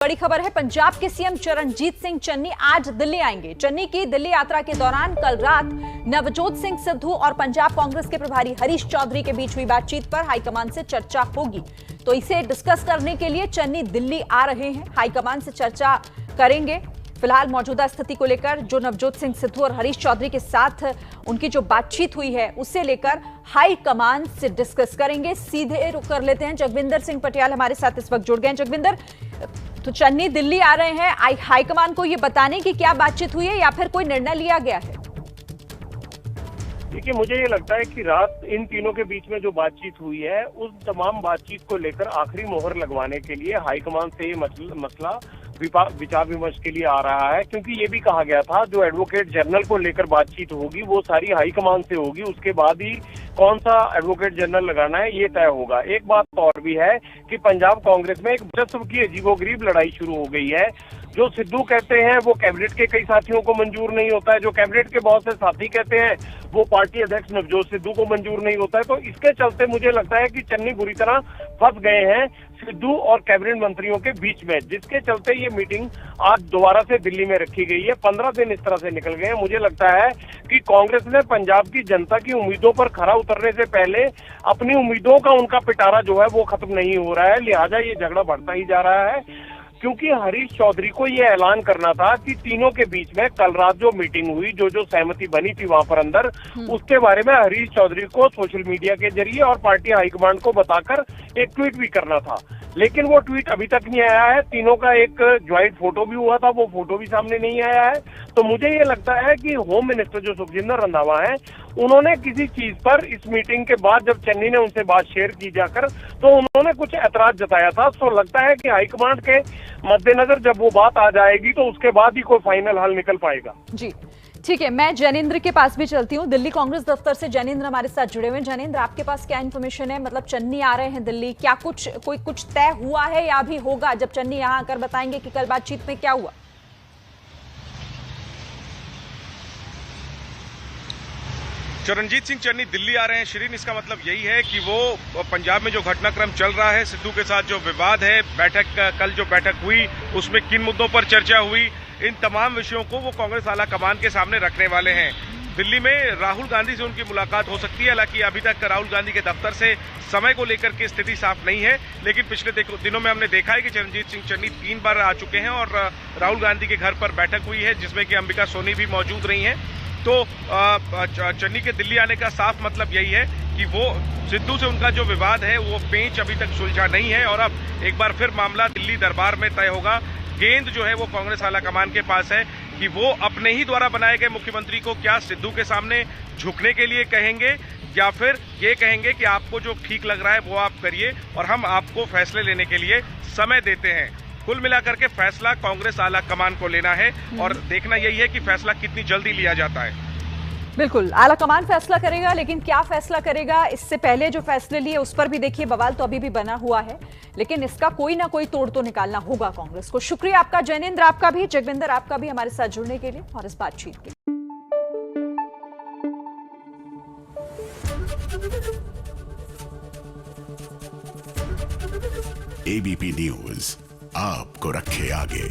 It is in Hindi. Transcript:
बड़ी खबर है, पंजाब के सीएम चरणजीत सिंह चन्नी आज दिल्ली आएंगे। चन्नी की दिल्ली यात्रा के दौरान कल रात नवजोत सिंह सिद्धू और पंजाब कांग्रेस के प्रभारी हरीश चौधरी के बीच हुई बातचीत पर हाईकमान से चर्चा होगी। तो इसे डिस्कस करने के लिए चन्नी दिल्ली आ रहे हैं, हाईकमान से चर्चा करेंगे। फिलहाल मौजूदा स्थिति को लेकर जो नवजोत सिंह सिद्धू और हरीश चौधरी के साथ उनकी जो बातचीत हुई है उसे लेकर हाई कमान से डिस्कस करेंगे। सीधे रुक कर लेते हैं, जगविंदर सिंह पटियाल हमारे साथ इस वक्त जुड़ गए हैं। जगविंदर, तो चन्नी दिल्ली आ रहे हैं, हाईकमान को ये बताने की क्या बातचीत हुई है या फिर कोई निर्णय लिया गया है? देखिए, मुझे ये लगता है कि रात इन तीनों के बीच में जो बातचीत हुई है उस तमाम बातचीत को लेकर आखिरी मोहर लगवाने के लिए हाईकमान से ये मसला विचार विमर्श के लिए आ रहा है, क्योंकि ये भी कहा गया था जो एडवोकेट जनरल को लेकर बातचीत होगी वो सारी हाईकमान से होगी, उसके बाद ही कौन सा एडवोकेट जनरल लगाना है ये तय होगा। एक बात और भी है कि पंजाब कांग्रेस में एक वर्चस्व की अजीबोगरीब लड़ाई शुरू हो गई है। जो सिद्धू कहते हैं वो कैबिनेट के कई साथियों को मंजूर नहीं होता है, जो कैबिनेट के बहुत से साथी कहते हैं वो पार्टी अध्यक्ष नवजोत सिद्धू को मंजूर नहीं होता है। तो इसके चलते मुझे लगता है कि चन्नी बुरी तरह फंस गए हैं सिद्धू और कैबिनेट मंत्रियों के बीच में, जिसके चलते ये मीटिंग आज दोबारा से दिल्ली में रखी गई है। 15 दिन इस तरह से निकल गए हैं। मुझे लगता है कि कांग्रेस ने पंजाब की जनता की उम्मीदों पर खरा उतरने से पहले अपनी उम्मीदों का उनका पिटारा जो है वो खत्म नहीं हो रहा है, लिहाजा ये झगड़ा बढ़ता ही जा रहा है। क्योंकि हरीश चौधरी को ये ऐलान करना था कि तीनों के बीच में कल रात जो मीटिंग हुई, जो सहमति बनी थी वहां पर अंदर, उसके बारे में हरीश चौधरी को सोशल मीडिया के जरिए और पार्टी हाईकमांड को बताकर एक ट्वीट भी करना था, लेकिन वो ट्वीट अभी तक नहीं आया है। तीनों का एक ज्वाइंट फोटो भी हुआ था, वो फोटो भी सामने नहीं आया है। तो मुझे ये लगता है कि होम मिनिस्टर जो सुखजिंदर रंधावा है, उन्होंने किसी चीज पर इस मीटिंग के बाद जब चन्नी ने उनसे बात शेयर की जाकर तो उन्होंने कुछ ऐतराज जताया था। तो लगता है कि हाईकमांड के मद्देनजर जब वो बात आ जाएगी तो उसके बाद ही कोई फाइनल हल निकल पाएगा। जी ठीक है, मैं जैनेंद्र के पास भी चलती हूँ। दिल्ली कांग्रेस दफ्तर से जैनेंद्र हमारे साथ जुड़े हुए हैं। जैनेंद्र, आपके पास क्या इन्फॉर्मेशन है? मतलब चन्नी आ रहे हैं दिल्ली, क्या कुछ तय हुआ है या भी होगा? जब चन्नी यहाँ आकर बताएंगे कि कल बातचीत में क्या हुआ। चरणजीत सिंह चन्नी दिल्ली आ रहे हैं शिरीन, इसका मतलब यही है कि वो पंजाब में जो घटनाक्रम चल रहा है, सिद्धू के साथ जो विवाद है, कल जो बैठक हुई उसमें किन मुद्दों पर चर्चा हुई, इन तमाम विषयों को वो कांग्रेस आला कमान के सामने रखने वाले हैं। दिल्ली में राहुल गांधी से उनकी मुलाकात हो सकती है, हालांकि अभी तक राहुल गांधी के दफ्तर से समय को लेकर के स्थिति साफ नहीं है, लेकिन पिछले दिनों में हमने देखा है कि चरणजीत सिंह चन्नी 3 बार आ चुके हैं और राहुल गांधी के घर पर बैठक हुई है जिसमें कि अंबिका सोनी भी मौजूद रही हैं। तो चन्नी के दिल्ली आने का साफ मतलब यही है कि वो सिद्धू से उनका जो विवाद है वो पेंच अभी तक सुलझा नहीं है और अब एक बार फिर मामला दिल्ली दरबार में तय होगा। गेंद जो है वो कांग्रेस आला कमान के पास है कि वो अपने ही द्वारा बनाए गए मुख्यमंत्री को क्या सिद्धू के सामने झुकने के लिए कहेंगे या फिर ये कहेंगे कि आपको जो ठीक लग रहा है वो आप करिए और हम आपको फैसले लेने के लिए समय देते हैं। कुल मिलाकर के फैसला कांग्रेस आला कमान को लेना है और देखना यही है कि फैसला कितनी जल्दी लिया जाता है। बिल्कुल, आला कमान फैसला करेगा, लेकिन क्या फैसला करेगा? इससे पहले जो फैसले लिए उस पर भी देखिए बवाल तो अभी भी बना हुआ है, लेकिन इसका कोई ना कोई तोड़ तो निकालना होगा कांग्रेस को। शुक्रिया आपका जैनेंद्र, आपका भी, जगविंदर आपका भी हमारे साथ जुड़ने के लिए और इस बातचीत के लिए। एबीपी न्यूज आपको रखे आगे।